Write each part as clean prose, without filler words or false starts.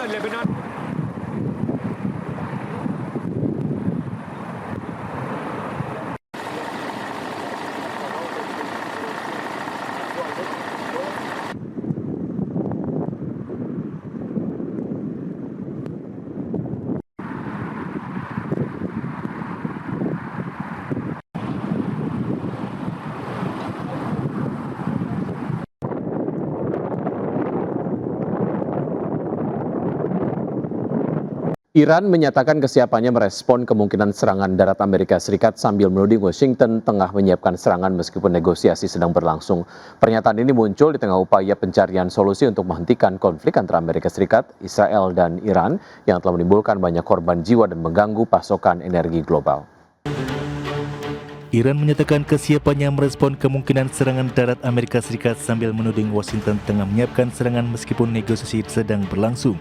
Gaza, Lebanon. Iran menyatakan kesiapannya merespon kemungkinan serangan darat Amerika Serikat sambil menuding Washington tengah menyiapkan serangan meskipun negosiasi sedang berlangsung. Pernyataan ini muncul di tengah upaya pencarian solusi untuk menghentikan konflik antara Amerika Serikat, Israel, dan Iran yang telah menimbulkan banyak korban jiwa dan mengganggu pasokan energi global. Iran menyatakan kesiapannya merespon kemungkinan serangan darat Amerika Serikat sambil menuding Washington tengah menyiapkan serangan meskipun negosiasi sedang berlangsung.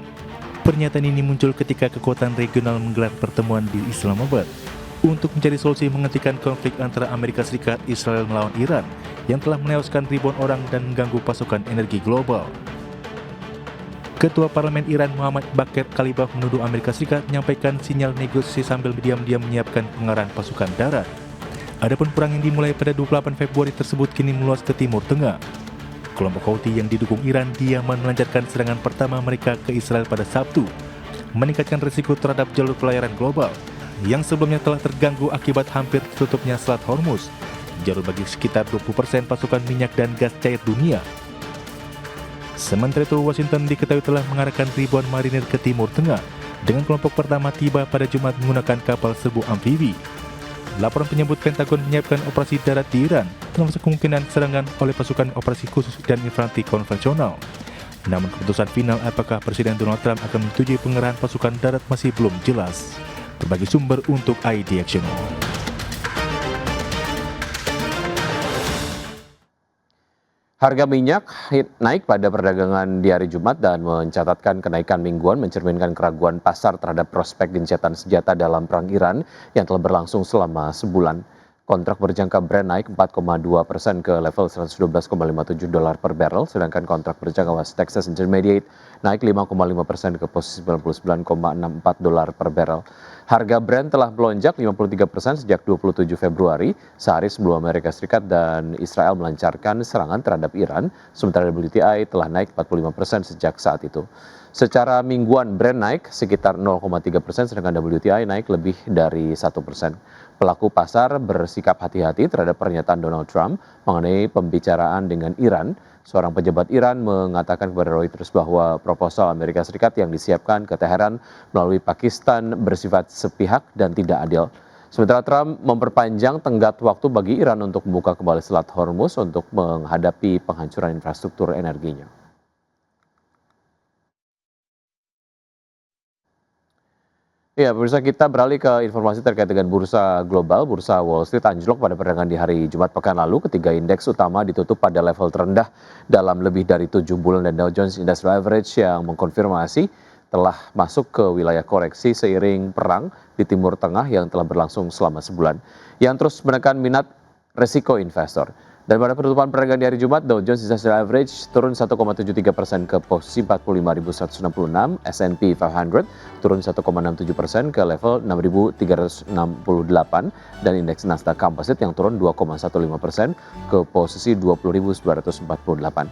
Pernyataan ini muncul ketika kekuatan regional menggelar pertemuan di Islamabad untuk mencari solusi menghentikan konflik antara Amerika Serikat, Israel melawan Iran yang telah menewaskan ribuan orang dan mengganggu pasokan energi global. Ketua Parlemen Iran Muhammad Bakir Kalibaf menuduh Amerika Serikat menyampaikan sinyal negosiasi sambil diam-diam menyiapkan pengarahan pasukan darat. Adapun perang yang dimulai pada 28 Februari tersebut kini meluas ke Timur Tengah. Kelompok Houthi yang didukung Iran di Yaman melancarkan serangan pertama mereka ke Israel pada Sabtu, meningkatkan risiko terhadap jalur pelayaran global yang sebelumnya telah terganggu akibat hampir tutupnya Selat Hormuz, jalur bagi sekitar 20% pasokan minyak dan gas cair dunia. Sementara itu, Washington diketahui telah mengarahkan ribuan marinir ke Timur Tengah, dengan kelompok pertama tiba pada Jumat menggunakan kapal serbu amfibi. Laporan penyebut Pentagon menyiapkan operasi darat di Iran, termasuk kemungkinan serangan oleh pasukan operasi khusus dan infanteri konvensional. Namun keputusan final apakah Presiden Donald Trump akan menyetujui pengerahan pasukan darat masih belum jelas. Berbagai sumber untuk ID Action. Harga minyak naik pada perdagangan di hari Jumat dan mencatatkan kenaikan mingguan mencerminkan keraguan pasar terhadap prospek gencatan senjata dalam perang Iran yang telah berlangsung selama sebulan. Kontrak berjangka Brent naik 4,2% ke level 112,57 dolar per barrel, sedangkan kontrak berjangka West Texas Intermediate naik 5,5% ke posisi 99,64 dolar per barrel. Harga Brent telah melonjak 53% sejak 27 Februari, sehari sebelum Amerika Serikat dan Israel melancarkan serangan terhadap Iran, sementara WTI telah naik 45% sejak saat itu. Secara mingguan Brent naik sekitar 0,3%, sedangkan WTI naik lebih dari 1%. Pelaku pasar bersikap hati-hati terhadap pernyataan Donald Trump mengenai pembicaraan dengan Iran. Seorang pejabat Iran mengatakan kepada Reuters bahwa proposal Amerika Serikat yang disiapkan ke Teheran melalui Pakistan bersifat sepihak dan tidak adil. Sementara Trump memperpanjang tenggat waktu bagi Iran untuk membuka kembali Selat Hormuz untuk menghadapi penghancuran infrastruktur energinya. Ya, pemirsa, kita beralih ke informasi terkait dengan bursa global. Bursa Wall Street anjlok pada perdagangan di hari Jumat pekan lalu. Ketiga indeks utama ditutup pada level terendah dalam lebih dari 7 bulan dan Dow Jones Industrial Average yang mengkonfirmasi telah masuk ke wilayah koreksi seiring perang di Timur Tengah yang telah berlangsung selama sebulan, yang terus menekan minat resiko investor. Dan pada penutupan perdagangan di hari Jumat, Dow Jones Industrial Average turun 1,73% ke posisi 45.166, S&P 500 turun 1,67% ke level 6.368, dan indeks Nasdaq Composite yang turun 2,15% ke posisi 20.948.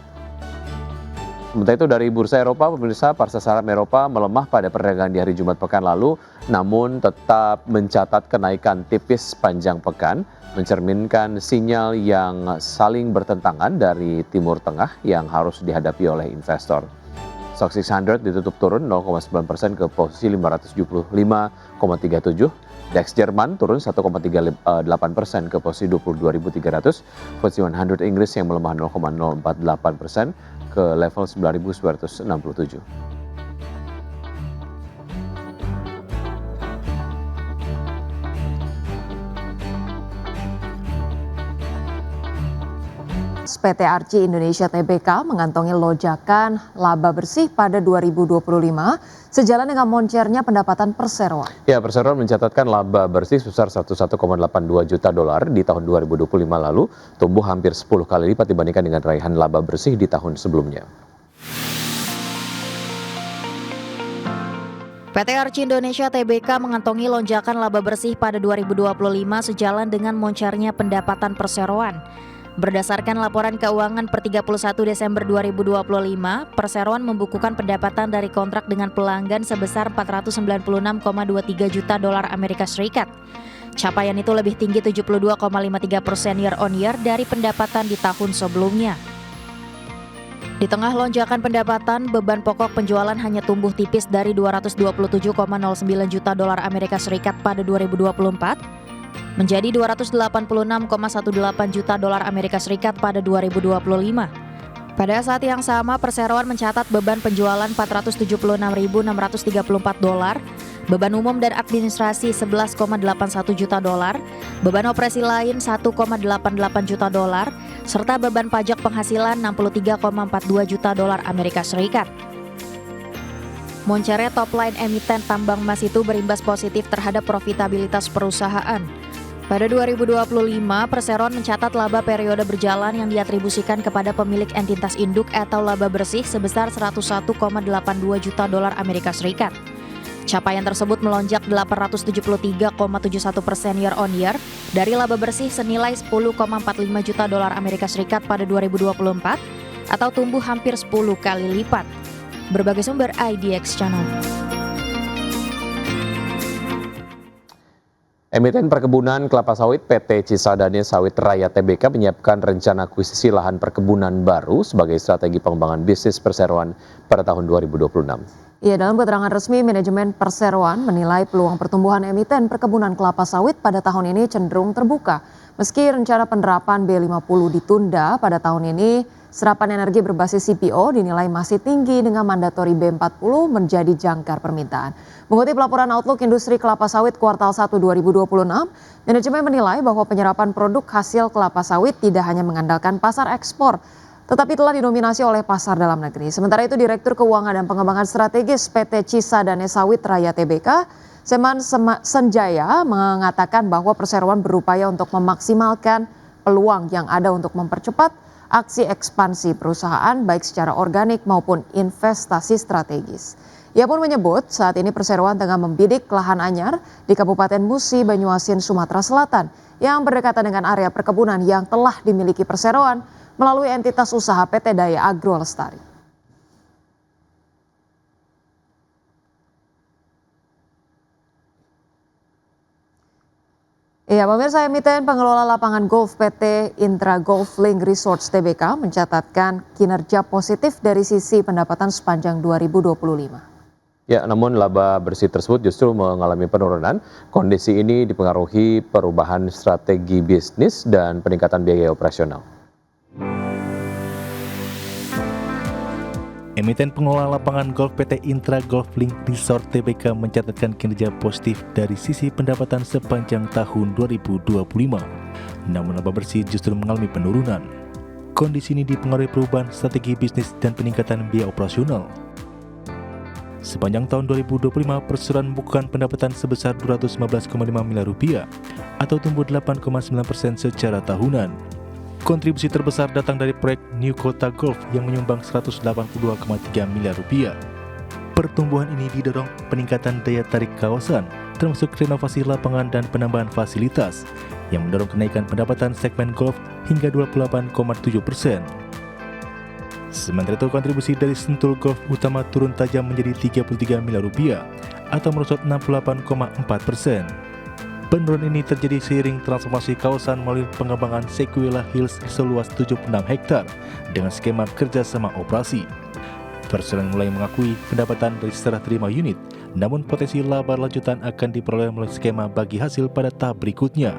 Sementara itu dari bursa Eropa, pemirsa, pasar saham Eropa melemah pada perdagangan di hari Jumat pekan lalu, namun tetap mencatat kenaikan tipis sepanjang pekan, mencerminkan sinyal yang saling bertentangan dari Timur Tengah yang harus dihadapi oleh investor. STOXX 600 ditutup turun 0,9% ke posisi 575,37. DAX Jerman turun 1,38% ke posisi 22.300. FTSE 100 Inggris yang melemah 0,048% ke level 9.967. PT Arci Indonesia Tbk mengantongi lonjakan laba bersih pada 2025 sejalan dengan moncernya pendapatan perseroan. Ya, perseroan mencatatkan laba bersih sebesar 11,82 juta dolar di tahun 2025 lalu, tumbuh hampir 10 kali lipat dibandingkan dengan raihan laba bersih di tahun sebelumnya. PT Arci Indonesia Tbk mengantongi lonjakan laba bersih pada 2025 sejalan dengan moncernya pendapatan perseroan. Berdasarkan laporan keuangan per 31 Desember 2025, perseroan membukukan pendapatan dari kontrak dengan pelanggan sebesar 496,23 juta dolar Amerika Serikat. Capaian itu lebih tinggi 72,53% year on year dari pendapatan di tahun sebelumnya. Di tengah lonjakan pendapatan, beban pokok penjualan hanya tumbuh tipis dari 227,09 juta dolar Amerika Serikat pada 2024 menjadi 286,18 juta dolar Amerika Serikat pada 2025. Pada saat yang sama, perseroan mencatat beban penjualan 476.634 dolar, beban umum dan administrasi 11,81 juta dolar, beban operasi lain 1,88 juta dolar, serta beban pajak penghasilan 63,42 juta dolar Amerika Serikat. Moncernya top line emiten tambang emas itu berimbas positif terhadap profitabilitas perusahaan. Pada 2025, perseroan mencatat laba periode berjalan yang diatribusikan kepada pemilik entitas induk atau laba bersih sebesar 101,82 juta dolar Amerika Serikat. Capaian tersebut melonjak 873,71% year on year dari laba bersih senilai 10,45 juta dolar Amerika Serikat pada 2024 atau tumbuh hampir 10 kali lipat. Berbagai sumber IDX Channel. Emiten perkebunan kelapa sawit PT Cisadane Sawit Raya Tbk menyiapkan rencana akuisisi lahan perkebunan baru sebagai strategi pengembangan bisnis perseroan pada tahun 2026. Ya, dalam keterangan resmi, manajemen perseroan menilai peluang pertumbuhan emiten perkebunan kelapa sawit pada tahun ini cenderung terbuka. Meski rencana penerapan B50 ditunda pada tahun ini, serapan energi berbasis CPO dinilai masih tinggi dengan mandatori B40 menjadi jangkar permintaan. Mengutip laporan Outlook Industri Kelapa Sawit kuartal 1 2026, manajemen menilai bahwa penyerapan produk hasil kelapa sawit tidak hanya mengandalkan pasar ekspor, tetapi telah didominasi oleh pasar dalam negeri. Sementara itu, Direktur Keuangan dan Pengembangan Strategis PT Cisadane Sawit Raya Tbk, Seman Senjaya, mengatakan bahwa perseroan berupaya untuk memaksimalkan peluang yang ada untuk mempercepat aksi ekspansi perusahaan baik secara organik maupun investasi strategis. Ia pun menyebut saat ini perseroan tengah membidik lahan anyar di Kabupaten Musi, Banyuasin, Sumatera Selatan yang berdekatan dengan area perkebunan yang telah dimiliki perseroan melalui entitas usaha PT Daya Agro Lestari. Ya, pemirsa, emiten pengelola lapangan golf PT Intra Golf Link Resorts Tbk mencatatkan kinerja positif dari sisi pendapatan sepanjang 2025. Ya, namun laba bersih tersebut justru mengalami penurunan. Kondisi ini dipengaruhi perubahan strategi bisnis dan peningkatan biaya operasional. Emiten pengelola lapangan golf PT Intra Golf Link Resort Tbk mencatatkan kinerja positif dari sisi pendapatan sepanjang tahun 2025. Namun laba bersih justru mengalami penurunan. Kondisi ini dipengaruhi perubahan strategi bisnis dan peningkatan biaya operasional. Sepanjang tahun 2025, perseroan membukukan pendapatan sebesar Rp215,5 miliar atau tumbuh 8,9% secara tahunan. Kontribusi terbesar datang dari proyek New Kota Golf yang menyumbang Rp182,3 miliar. Pertumbuhan ini didorong peningkatan daya tarik kawasan, termasuk renovasi lapangan dan penambahan fasilitas, yang mendorong kenaikan pendapatan segmen golf hingga 28,7%. Sementara itu, kontribusi dari Sentul Golf utama turun tajam menjadi Rp33 miliar atau merosot 68,4%. Penurunan ini terjadi seiring transformasi kawasan melalui pengembangan Sequoia Hills seluas 76 hektar dengan skema kerjasama operasi. Perseroan mulai mengakui pendapatan dari serah terima unit, namun potensi laba lanjutan akan diperoleh melalui skema bagi hasil pada tahap berikutnya.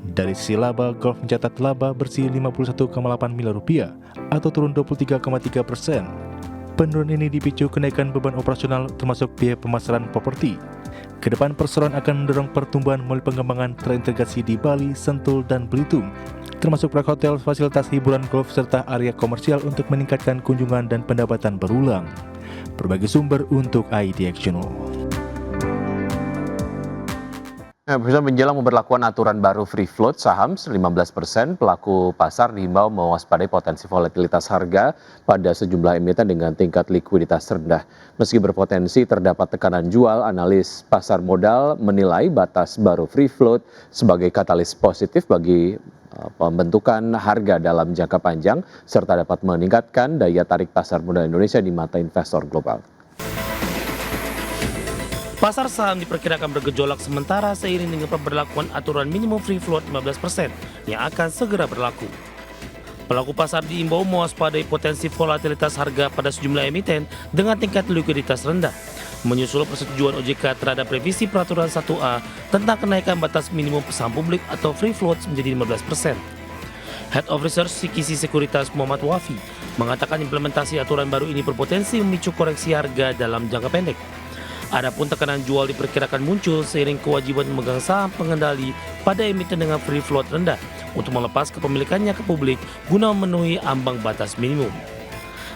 Dari sisi laba, golf mencatat laba bersih Rp51,8 miliar atau turun 23,3%. Penurunan ini dipicu kenaikan beban operasional termasuk biaya pemasaran properti. Kedepan perseroan akan mendorong pertumbuhan melalui pengembangan terintegrasi di Bali, Sentul, dan Belitung, termasuk proyek hotel, fasilitas hiburan golf, serta area komersial untuk meningkatkan kunjungan dan pendapatan berulang. Berbagai sumber untuk IDX Channel. Nah, pemirsa, menjelang pemberlakuan aturan baru free float saham 15%, pelaku pasar diimbau mewaspadai potensi volatilitas harga pada sejumlah emiten dengan tingkat likuiditas rendah. Meski berpotensi terdapat tekanan jual, analis pasar modal menilai batas baru free float sebagai katalis positif bagi pembentukan harga dalam jangka panjang serta dapat meningkatkan daya tarik pasar modal Indonesia di mata investor global. Pasar saham diperkirakan bergejolak sementara seiring dengan pemberlakuan aturan minimum free float 15% yang akan segera berlaku. Pelaku pasar diimbau mewaspadai potensi volatilitas harga pada sejumlah emiten dengan tingkat likuiditas rendah, menyusul persetujuan OJK terhadap revisi peraturan 1A tentang kenaikan batas minimum saham publik atau free float menjadi 15%. Head of Research Sikisi Sekuritas Muhammad Wafi mengatakan implementasi aturan baru ini berpotensi memicu koreksi harga dalam jangka pendek. Adapun tekanan jual diperkirakan muncul seiring kewajiban memegang saham pengendali pada emiten dengan free float rendah untuk melepas kepemilikannya ke publik guna memenuhi ambang batas minimum.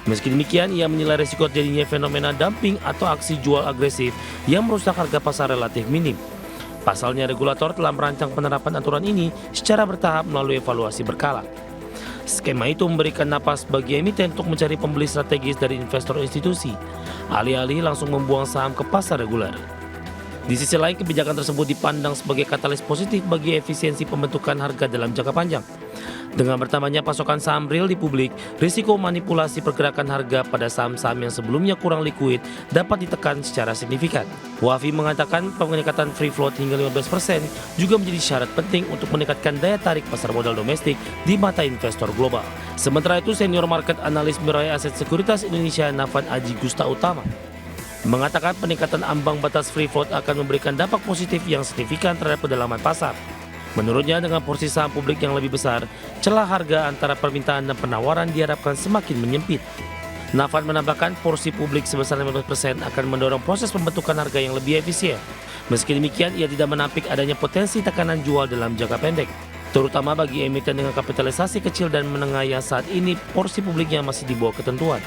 Meski demikian, ia menilai risiko terjadinya fenomena dumping atau aksi jual agresif yang merusak harga pasar relatif minim. Pasalnya, regulator telah merancang penerapan aturan ini secara bertahap melalui evaluasi berkala. Skema itu memberikan napas bagi emiten untuk mencari pembeli strategis dari investor institusi, alih-alih langsung membuang saham ke pasar reguler. Di sisi lain, kebijakan tersebut dipandang sebagai katalis positif bagi efisiensi pembentukan harga dalam jangka panjang. Dengan bertambahnya pasokan saham real di publik, risiko manipulasi pergerakan harga pada saham-saham yang sebelumnya kurang likuid dapat ditekan secara signifikan. Wafi mengatakan peningkatan free float hingga 15% juga menjadi syarat penting untuk meningkatkan daya tarik pasar modal domestik di mata investor global. Sementara itu, senior market analis Mirae Aset Sekuritas Indonesia Nafan Aji Gusta Utama mengatakan peningkatan ambang batas free float akan memberikan dampak positif yang signifikan terhadap kedalaman pasar. Menurutnya, dengan porsi saham publik yang lebih besar, celah harga antara permintaan dan penawaran diharapkan semakin menyempit. Nafan menambahkan porsi publik sebesar 15% akan mendorong proses pembentukan harga yang lebih efisien. Meski demikian, ia tidak menampik adanya potensi tekanan jual dalam jangka pendek, terutama bagi emiten dengan kapitalisasi kecil dan menengah yang saat ini porsi publiknya masih di bawah ketentuan.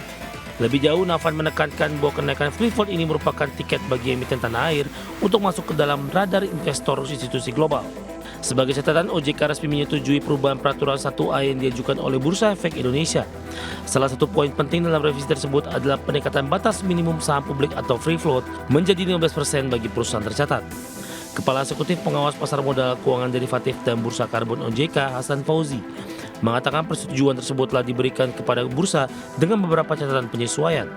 Lebih jauh, Nafan menekankan bahwa kenaikan free float ini merupakan tiket bagi emiten tanah air untuk masuk ke dalam radar investor institusi global. Sebagai catatan, OJK resmi menyetujui perubahan peraturan 1A yang diajukan oleh Bursa Efek Indonesia. Salah satu poin penting dalam revisi tersebut adalah peningkatan batas minimum saham publik atau free float menjadi 15% bagi perusahaan tercatat. Kepala Eksekutif Pengawas Pasar Modal, Keuangan Derivatif dan Bursa Karbon OJK, Hasan Fauzi, mengatakan persetujuan tersebut telah diberikan kepada bursa dengan beberapa catatan penyesuaian.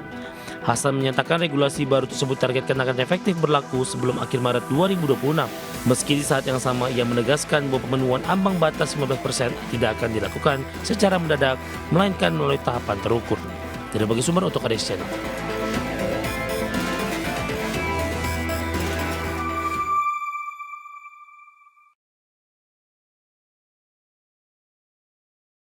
Hasan menyatakan regulasi baru tersebut targetkan akan efektif berlaku sebelum akhir Maret 2026. Meski di saat yang sama ia menegaskan bahwa pemenuhan ambang batas 15% tidak akan dilakukan secara mendadak, melainkan melalui tahapan terukur. Tidak bagi sumber untuk Kadek Channel.